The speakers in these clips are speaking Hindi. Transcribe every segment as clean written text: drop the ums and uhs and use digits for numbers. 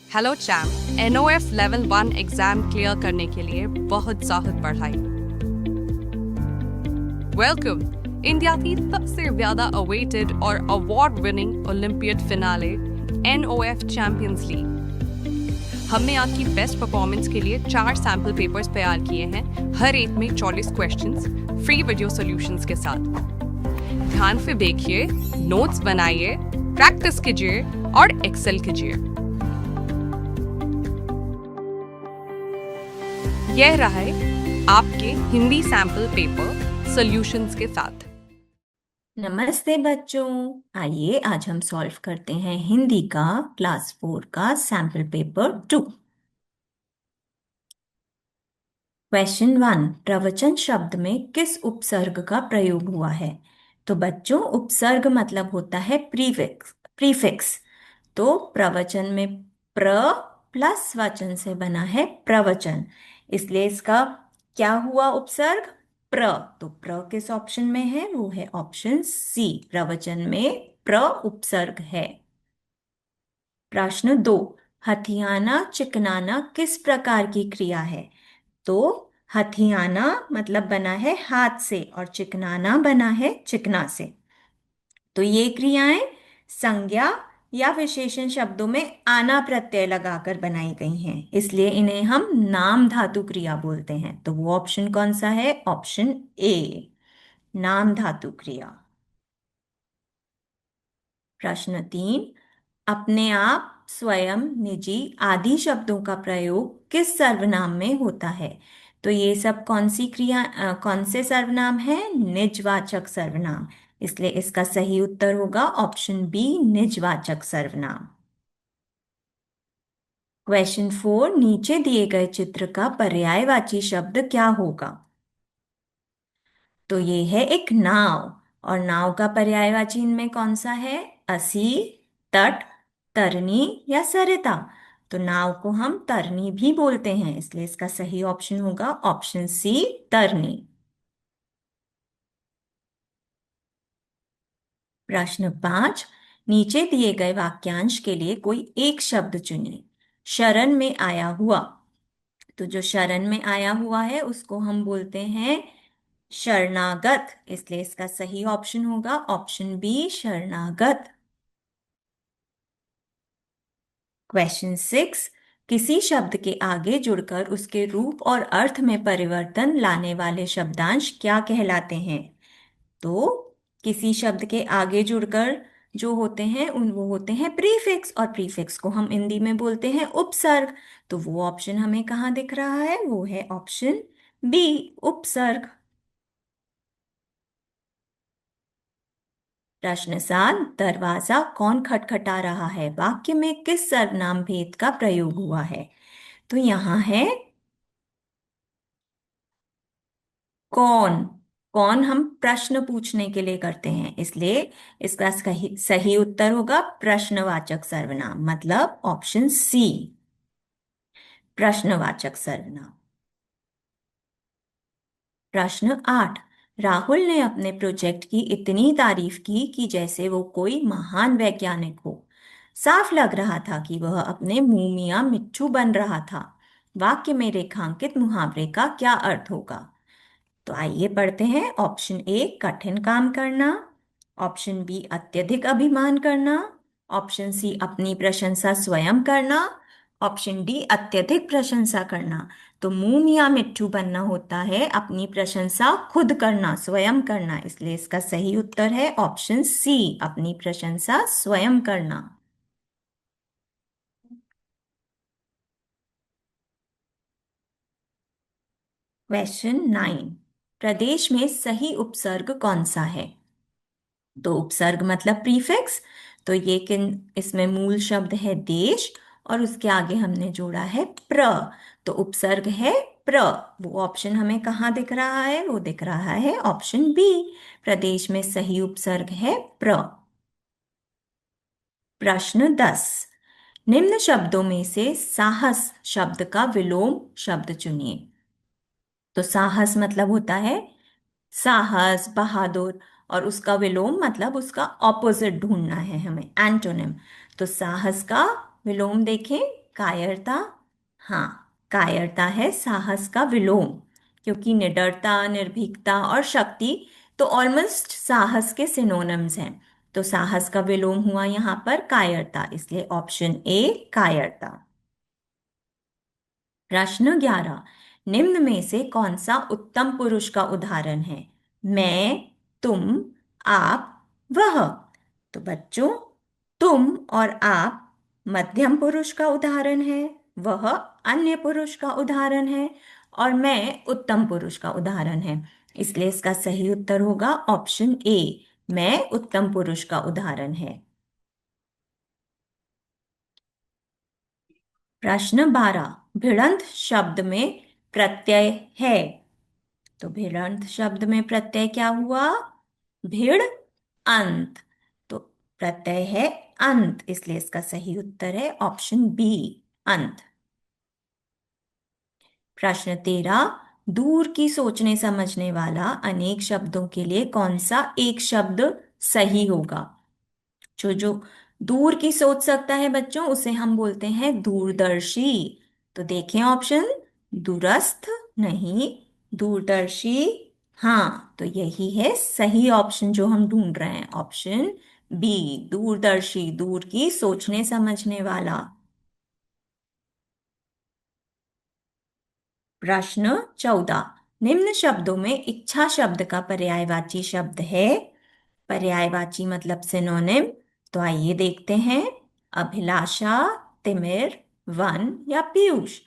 Hello champ. NOF level 1 exam clear करने के लिए बहुत ज़्यादा पढ़ाई। वेलकम इंडिया की सबसे ज़्यादा अवेटेड और award winning olympiad finale NOF champions league. हमने आपकी बेस्ट परफॉर्मेंस के लिए 4 सैम्पल पेपर्स तैयार किए हैं, हर एक में 40 क्वेश्चंस फ्री वीडियो सॉल्यूशंस के साथ। ध्यान से देखिए, नोट्स बनाइए, प्रैक्टिस कीजिए और एक्सेल कीजिए। यह रहा है आपके हिंदी सैंपल पेपर सॉल्यूशंस के साथ। नमस्ते बच्चों। आइए आज हम सॉल्व करते हैं हिंदी का क्लास 4 का सैम्पल पेपर 2। क्वेश्चन 1, प्रवचन शब्द में किस उपसर्ग का प्रयोग हुआ है? तो बच्चों, उपसर्ग मतलब होता है प्रीफिक्स। प्रीफिक्स तो प्रवचन में प्र प्लस वचन से बना है प्रवचन, इसलिए इसका क्या हुआ उपसर्ग? प्र। तो प्र किस ऑप्शन में है? वो है ऑप्शन सी, प्रवचन में प्र उपसर्ग है। प्रश्न 2, हथियाना चिकनाना किस प्रकार की क्रिया है? तो हथियाना मतलब बना है हाथ से और चिकनाना बना है चिकना से। तो ये क्रियाएं संज्ञा या विशेषण शब्दों में आना प्रत्यय लगाकर बनाई गई हैं, इसलिए इन्हें हम नाम धातु क्रिया बोलते हैं। तो वो ऑप्शन कौन सा है? ऑप्शन ए, नाम धातु क्रिया। प्रश्न 3, अपने आप, स्वयं, निजी आदि शब्दों का प्रयोग किस सर्वनाम में होता है? तो ये सब कौन सी क्रिया कौन से सर्वनाम है? निजवाचक सर्वनाम, इसलिए इसका सही उत्तर होगा ऑप्शन बी, निजवाचक सर्वनाम। क्वेश्चन 4, नीचे दिए गए चित्र का पर्यायवाची शब्द क्या होगा? तो ये है एक नाव, और नाव का पर्यायवाची इनमें कौन सा है? असी, तट, तरनी या सरिता? तो नाव को हम तरनी भी बोलते हैं, इसलिए इसका सही ऑप्शन होगा ऑप्शन सी, तरनी। प्रश्न 5, नीचे दिए गए वाक्यांश के लिए कोई एक शब्द चुनिए। शरण में आया हुआ, तो जो शरण में आया हुआ है उसको हम बोलते हैं शरणागत, इसलिए इसका सही ऑप्शन होगा ऑप्शन बी, शरणागत। क्वेश्चन 6, किसी शब्द के आगे जुड़कर उसके रूप और अर्थ में परिवर्तन लाने वाले शब्दांश क्या कहलाते हैं? तो किसी शब्द के आगे जुड़कर जो होते हैं उन वो होते हैं प्रीफिक्स, और प्रीफिक्स को हम हिंदी में बोलते हैं उपसर्ग। तो वो ऑप्शन हमें कहाँ दिख रहा है? वो है ऑप्शन बी, उपसर्ग। प्रश्न 7, दरवाजा कौन खटखटा रहा है वाक्य में किस सर्वनाम भेद का प्रयोग हुआ है? तो यहाँ है कौन। कौन हम प्रश्न पूछने के लिए करते हैं, इसलिए इसका सही सही उत्तर होगा प्रश्नवाचक सर्वनाम, मतलब ऑप्शन सी, प्रश्नवाचक सर्वनाम। प्रश्न 8, राहुल ने अपने प्रोजेक्ट की इतनी तारीफ की कि जैसे वो कोई महान वैज्ञानिक हो। साफ लग रहा था कि वह अपने मुंह मियां मिट्ठू बन रहा था। वाक्य में रेखांकित मुहावरे का क्या अर्थ होगा? तो आइए पढ़ते हैं। ऑप्शन ए, कठिन काम करना। ऑप्शन बी, अत्यधिक अभिमान करना। ऑप्शन सी, अपनी प्रशंसा स्वयं करना। ऑप्शन डी, अत्यधिक प्रशंसा करना। तो मुंह मियां मिट्ठू बनना होता है अपनी प्रशंसा खुद करना, स्वयं करना, इसलिए इसका सही उत्तर है ऑप्शन सी, अपनी प्रशंसा स्वयं करना। क्वेश्चन 9, प्रदेश में सही उपसर्ग कौन सा है? तो उपसर्ग मतलब प्रीफिक्स, तो ये किन इसमें मूल शब्द है देश, और उसके आगे हमने जोड़ा है प्र, तो उपसर्ग है प्र। वो ऑप्शन हमें कहाँ दिख रहा है? वो दिख रहा है ऑप्शन बी, प्रदेश में सही उपसर्ग है प्र। प्रश्न 10, निम्न शब्दों में से साहस शब्द का विलोम शब्द चुनिए। तो साहस मतलब होता है साहस, बहादुर, और उसका विलोम मतलब उसका ऑपोजिट ढूंढना है हमें, एंटोनिम। तो साहस का विलोम देखें, कायरता। हाँ, कायरता है साहस का विलोम, क्योंकि निडरता, निर्भीकता और शक्ति तो ऑलमोस्ट साहस के सिनोनिम्स हैं। तो साहस का विलोम हुआ यहाँ पर कायरता, इसलिए ऑप्शन ए कायरता। प्रश्न 11, निम्न में से कौन सा उत्तम पुरुष का उदाहरण है? मैं, तुम, आप, वह। तो बच्चों, तुम और आप मध्यम पुरुष का उदाहरण है, वह अन्य पुरुष का उदाहरण है, और मैं उत्तम पुरुष का उदाहरण है। इसलिए इसका सही उत्तर होगा ऑप्शन ए, मैं उत्तम पुरुष का उदाहरण है। प्रश्न 12, भिड़ंत शब्द में प्रत्यय है। तो भिड़ंत शब्द में प्रत्यय क्या हुआ? भिड़ अंत। तो प्रत्यय है अंत, इसलिए इसका सही उत्तर है ऑप्शन बी, अंत। प्रश्न 13, दूर की सोचने समझने वाला अनेक शब्दों के लिए कौन सा एक शब्द सही होगा? जो जो दूर की सोच सकता है बच्चों, उसे हम बोलते हैं दूरदर्शी। तो देखें ऑप्शन, दूरस्थ नहीं, दूरदर्शी। हाँ, तो यही है सही ऑप्शन जो हम ढूंढ रहे हैं, ऑप्शन बी, दूरदर्शी, दूर की सोचने समझने वाला। प्रश्न 14, निम्न शब्दों में इच्छा शब्द का पर्यायवाची शब्द है। पर्यायवाची मतलब सिनोनिम। तो आइए देखते हैं, अभिलाषा, तिमिर, वन या पीयूष।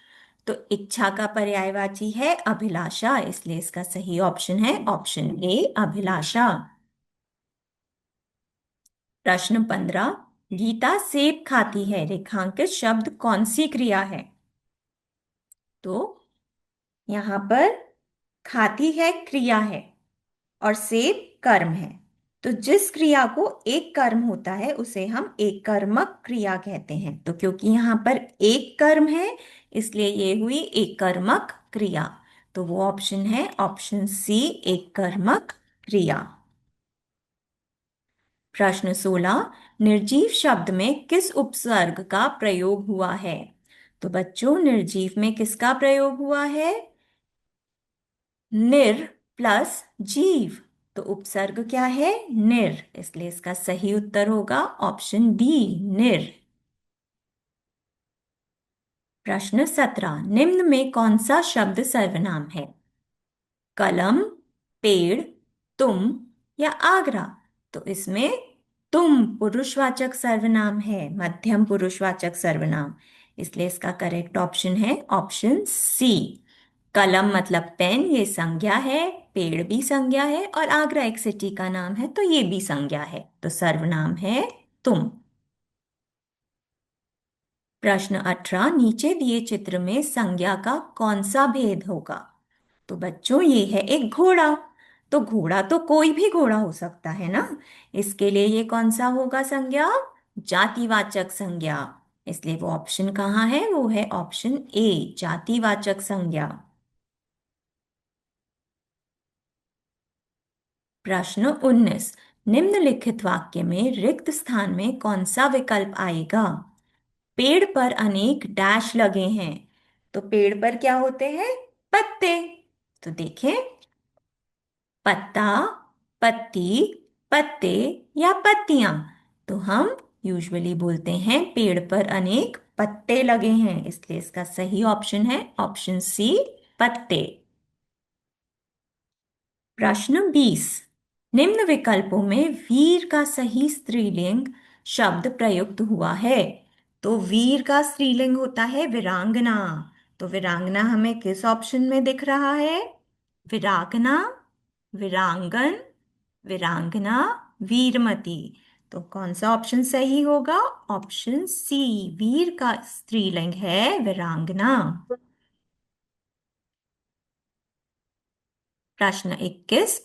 तो इच्छा का पर्यायवाची है अभिलाषा, इसलिए इसका सही ऑप्शन है ऑप्शन ए, अभिलाषा। प्रश्न 15, गीता सेब खाती है, रेखांकित शब्द कौन सी क्रिया है? तो यहाँ पर खाती है क्रिया है और सेब कर्म है। तो जिस क्रिया को एक कर्म होता है उसे हम एक कर्मक क्रिया कहते हैं। तो क्योंकि यहाँ पर एक कर्म है, इसलिए ये हुई एक कर्मक क्रिया। तो वो ऑप्शन है ऑप्शन सी, एक कर्मक क्रिया। प्रश्न 16, निर्जीव शब्द में किस उपसर्ग का प्रयोग हुआ है? तो बच्चों, निर्जीव में किसका प्रयोग हुआ है? निर प्लस जीव। तो उपसर्ग क्या है? निर, इसलिए इसका सही उत्तर होगा ऑप्शन डी, निर। प्रश्न 17, निम्न में कौन सा शब्द सर्वनाम है? कलम, पेड़, तुम या आगरा। तो इसमें तुम पुरुषवाचक सर्वनाम है, मध्यम पुरुषवाचक सर्वनाम, इसलिए इसका करेक्ट ऑप्शन है ऑप्शन सी। कलम मतलब पेन, ये संज्ञा है, पेड़ भी संज्ञा है, और आगरा एक सिटी का नाम है, तो ये भी संज्ञा है, तो सर्वनाम है तुम। प्रश्न 18, नीचे दिए चित्र में संज्ञा का कौन सा भेद होगा? तो बच्चों, ये है एक घोड़ा। तो घोड़ा तो कोई भी घोड़ा हो सकता है ना, इसके लिए ये कौन सा होगा संज्ञा? जातिवाचक संज्ञा, इसलिए वो ऑप्शन कहाँ है? वो है ऑप्शन ए, जातिवाचक संज्ञा। प्रश्न 19, निम्नलिखित वाक्य में रिक्त स्थान में कौन सा विकल्प आएगा? पेड़ पर अनेक डैश लगे हैं। तो पेड़ पर क्या होते हैं? पत्ते। तो देखें, पत्ता, पत्ती, पत्ते या पत्तियां। तो हम यूजुअली बोलते हैं पेड़ पर अनेक पत्ते लगे हैं, इसलिए इसका सही ऑप्शन है ऑप्शन सी, पत्ते। प्रश्न 20, निम्न विकल्पों में वीर का सही स्त्रीलिंग शब्द प्रयुक्त हुआ है। तो वीर का स्त्रीलिंग होता है वीरांगना। तो वीरांगना हमें किस ऑप्शन में दिख रहा है? वीरांगना, वीरांगन, वीरांगना, वीरमती। तो कौन सा ऑप्शन सही होगा? ऑप्शन सी, वीर का स्त्रीलिंग है वीरांगना। प्रश्न 21,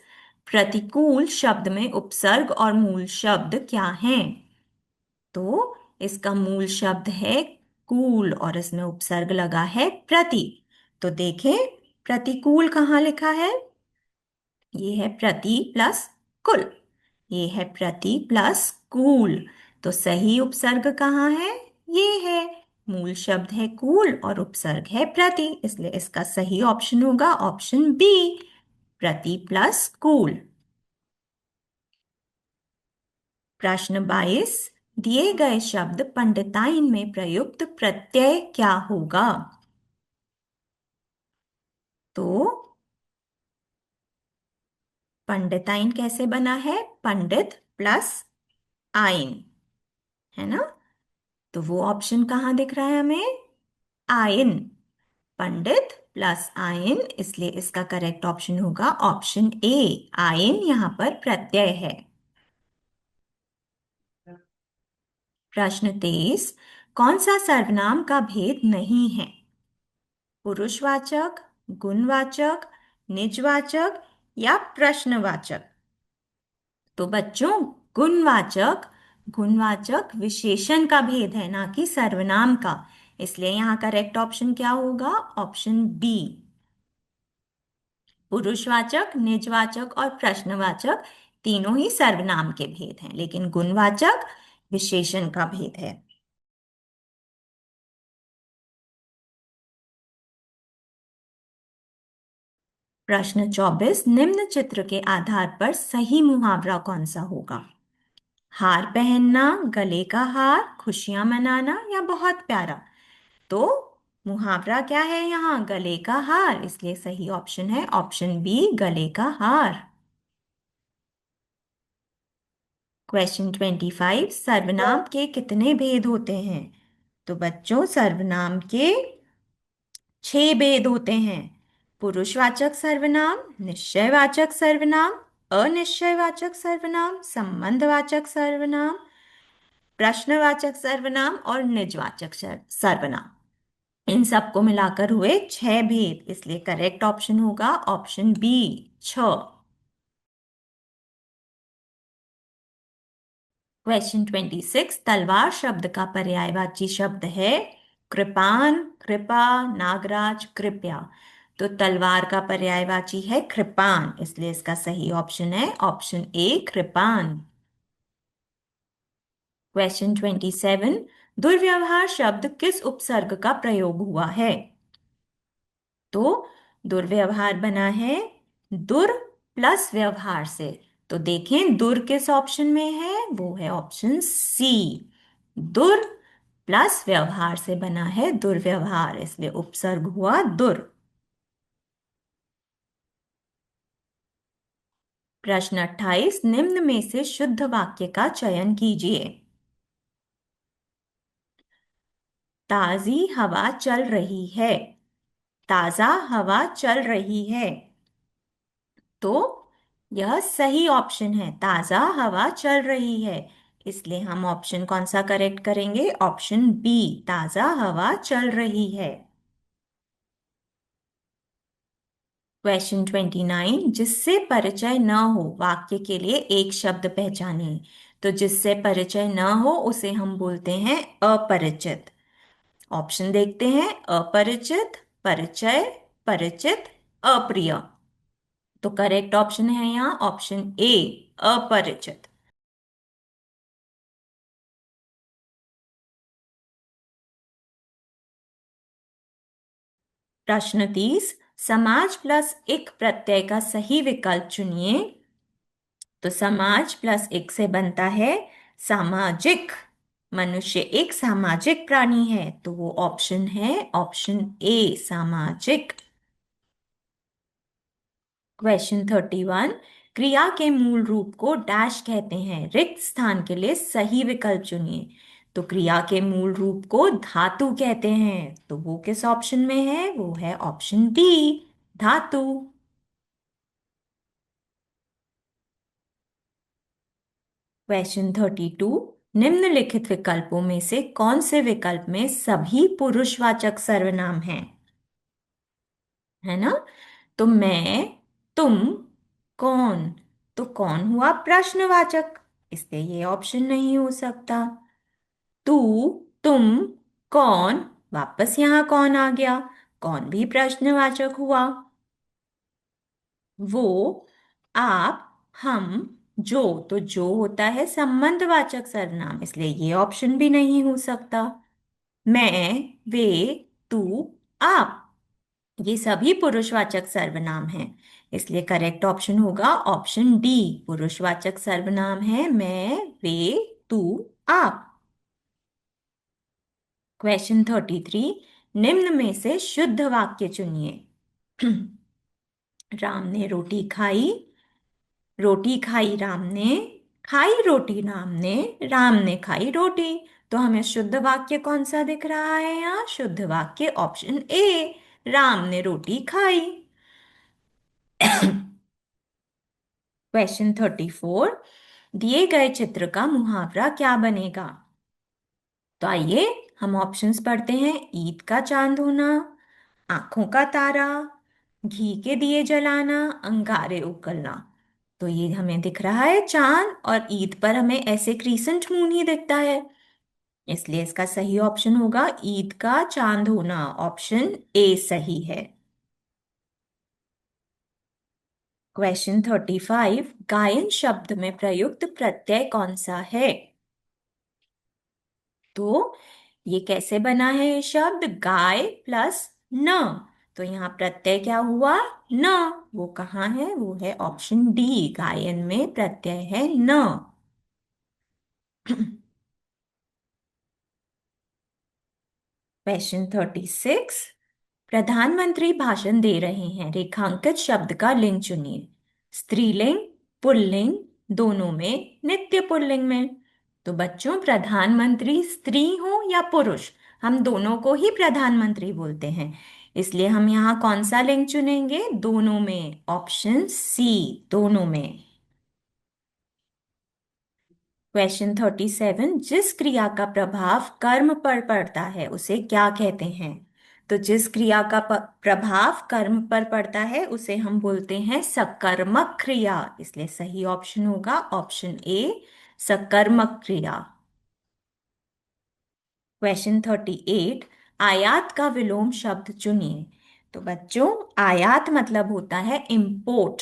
प्रतिकूल शब्द में उपसर्ग और मूल शब्द क्या हैं? तो इसका मूल शब्द है कूल और इसमें उपसर्ग लगा है प्रति। तो देखें, प्रतिकूल कहाँ लिखा है? ये है प्रति प्लस कुल, ये है प्रति प्लस कूल। तो सही उपसर्ग कहाँ है? ये है मूल शब्द है कूल और उपसर्ग है प्रति, इसलिए इसका सही ऑप्शन होगा ऑप्शन बी, प्रति प्लस कूल। प्रश्न 22, दिए गए शब्द पंडिताइन में प्रयुक्त प्रत्यय क्या होगा? तो पंडिताइन कैसे बना है? पंडित प्लस आइन, है ना? तो वो ऑप्शन कहाँ दिख रहा है हमें? आइन, पंडित प्लस आइन, इसलिए इसका करेक्ट ऑप्शन होगा ऑप्शन ए, आइन यहाँ पर प्रत्यय है। प्रश्न 23, कौन सा सर्वनाम का भेद नहीं है? पुरुषवाचक, गुणवाचक, निजवाचक या प्रश्नवाचक? तो बच्चों, गुणवाचक, गुणवाचक विशेषण का भेद है, ना कि सर्वनाम का, इसलिए यहाँ करेक्ट ऑप्शन क्या होगा? Option B. पुरुषवाचक, निजवाचक और प्रश्नवाचक तीनों ही सर्वनाम के भेद हैं, लेकिन गुणवाचक विशेषण का भेद है। प्रश्न 24, निम्न चित्र के आधार पर सही मुहावरा कौन सा होगा? हार पहनना, गले का हार, खुशियां मनाना या बहुत प्यारा? तो मुहावरा क्या है यहाँ? गले का हार, इसलिए सही ऑप्शन है ऑप्शन बी, गले का हार। क्वेश्चन 25, सर्वनाम के कितने भेद होते हैं? तो बच्चों, सर्वनाम के 6 भेद होते हैं। पुरुषवाचक सर्वनाम, निश्चयवाचक सर्वनाम, अनिश्चयवाचक सर्वनाम, संबंधवाचक सर्वनाम, प्रश्नवाचक सर्वनाम और निजवाचक सर्वनाम। इन सबको मिलाकर हुए 6 भेद, इसलिए करेक्ट ऑप्शन होगा ऑप्शन बी, 6। क्वेश्चन 26, तलवार शब्द का पर्यायवाची शब्द है कृपान, कृपा, नागराज, कृपया। तो तलवार का पर्यायवाची है कृपान, इसलिए इसका सही ऑप्शन है ऑप्शन ए, कृपान। क्वेश्चन 27, दुर्व्यवहार शब्द किस उपसर्ग का प्रयोग हुआ है? तो दुर्व्यवहार बना है दुर प्लस व्यवहार से। तो देखें दुर किस ऑप्शन में है? वो है ऑप्शन सी, दुर प्लस व्यवहार से बना है दुर्व्यवहार, इसलिए उपसर्ग हुआ दुर। प्रश्न 28, निम्न में से शुद्ध वाक्य का चयन कीजिए। ताजी हवा चल रही है, ताजा हवा चल रही है। तो यह सही ऑप्शन है, ताजा हवा चल रही है, इसलिए हम ऑप्शन कौन सा करेक्ट करेंगे? ऑप्शन बी, ताजा हवा चल रही है। क्वेश्चन 29, जिससे परिचय न हो वाक्य के लिए एक शब्द पहचानें। तो जिससे परिचय न हो उसे हम बोलते हैं अपरिचित। ऑप्शन देखते हैं, अपरिचित, परिचय, परिचित, अप्रिय। तो करेक्ट ऑप्शन है यहाँ ऑप्शन ए, अपरिचित। प्रश्न 30, समाज प्लस एक प्रत्यय का सही विकल्प चुनिए। तो समाज प्लस एक से बनता है सामाजिक। मनुष्य एक सामाजिक प्राणी है, तो वो ऑप्शन है ऑप्शन ए, सामाजिक। क्वेश्चन 31, क्रिया के मूल रूप को डैश कहते हैं, रिक्त स्थान के लिए सही विकल्प चुनिए। तो क्रिया के मूल रूप को धातु कहते हैं, तो वो किस ऑप्शन में है? वो है ऑप्शन बी, धातु। क्वेश्चन 32, निम्नलिखित विकल्पों में से कौन से विकल्प में सभी पुरुषवाचक सर्वनाम हैं? है ना? तो मैं, तुम, कौन। तो कौन हुआ प्रश्नवाचक, इसलिए ये ऑप्शन नहीं हो सकता। तू, तुम, कौन, वापस यहां कौन आ गया, कौन भी प्रश्नवाचक हुआ। वो, आप, हम, जो, तो जो होता है संबंधवाचक सर्वनाम, इसलिए ये ऑप्शन भी नहीं हो सकता। मैं, वे, तू, आप, ये सभी पुरुषवाचक सर्वनाम हैं। इसलिए करेक्ट ऑप्शन होगा ऑप्शन डी, पुरुषवाचक सर्वनाम है मैं, वे, तू, आप। क्वेश्चन 33, निम्न में से शुद्ध वाक्य चुनिए। राम ने रोटी खाई राम ने, खाई रोटी राम ने खाई रोटी। तो हमें शुद्ध वाक्य कौन सा दिख रहा है यहाँ? शुद्ध वाक्य ऑप्शन ए, राम ने रोटी खाई। क्वेश्चन 34, दिए गए चित्र का मुहावरा क्या बनेगा? तो आइए हम ऑप्शंस पढ़ते हैं। ईद का चांद होना, आंखों का तारा, घी के दिए जलाना, अंगारे उगलना। तो ये हमें दिख रहा है चांद, और ईद पर हमें ऐसे क्रीसेंट मून ही दिखता है। इसलिए इसका सही ऑप्शन होगा ईद का चांद होना, ऑप्शन ए सही है। क्वेश्चन 35, गायन शब्द में प्रयुक्त प्रत्यय कौन सा है? तो ये कैसे बना है? ये शब्द गाय प्लस न। तो यहाँ प्रत्यय क्या हुआ? न। वो कहाँ है? वो है ऑप्शन डी, गायन में प्रत्यय है न। क्वेश्चन 36, प्रधानमंत्री भाषण दे रहे हैं, रेखांकित शब्द का लिंग चुनिए। स्त्रीलिंग, पुल्लिंग, दोनों में, नित्य पुल्लिंग में। तो बच्चों, प्रधानमंत्री स्त्री हो या पुरुष, हम दोनों को ही प्रधानमंत्री बोलते हैं। इसलिए हम यहाँ कौन सा लिंग चुनेंगे? दोनों में, ऑप्शन सी, दोनों में। क्वेश्चन 37, जिस क्रिया का प्रभाव कर्म पर पड़ता है उसे क्या कहते हैं? तो जिस क्रिया का प्रभाव कर्म पर पड़ता है उसे हम बोलते हैं सकर्मक क्रिया। इसलिए सही ऑप्शन होगा ऑप्शन ए, सकर्मक क्रिया। क्वेश्चन 38, आयात का विलोम शब्द चुनिए। तो बच्चों, आयात मतलब होता है इंपोर्ट,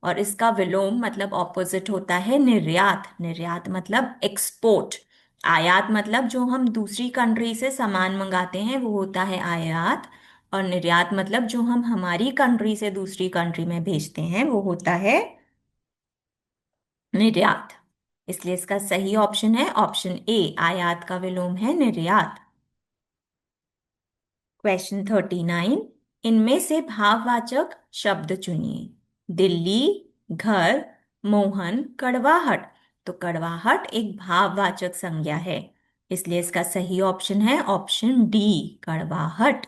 और इसका विलोम मतलब ऑपोजिट होता है निर्यात। निर्यात मतलब एक्सपोर्ट। आयात मतलब जो हम दूसरी कंट्री से सामान मंगाते हैं वो होता है आयात, और निर्यात मतलब जो हम हमारी कंट्री से दूसरी कंट्री में भेजते हैं वो होता है निर्यात। इसलिए इसका सही ऑप्शन है ऑप्शन ए, आयात का विलोम है निर्यात। क्वेश्चन 39, इनमें से भाववाचक शब्द चुनिए। दिल्ली, घर, मोहन, कड़वाहट। तो कड़वाहट एक भाववाचक संज्ञा है, इसलिए इसका सही ऑप्शन है ऑप्शन डी, कड़वाहट।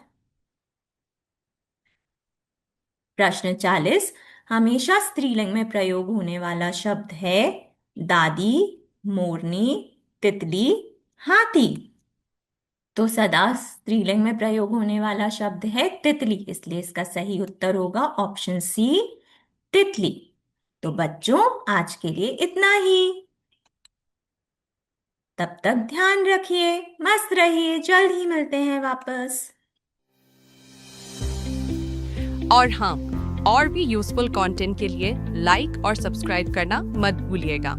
प्रश्न 40, हमेशा स्त्रीलिंग में प्रयोग होने वाला शब्द है दादी, मोरनी, तितली, हाथी। तो सदा स्त्रीलिंग में प्रयोग होने वाला शब्द है तितली, इसलिए इसका सही उत्तर होगा ऑप्शन सी, तितली। तो बच्चों, आज के लिए इतना ही। तब तक ध्यान रखिए, मस्त रहिए, जल्द ही मिलते हैं वापस। और हाँ, और भी यूजफुल कंटेंट के लिए लाइक और सब्सक्राइब करना मत भूलिएगा।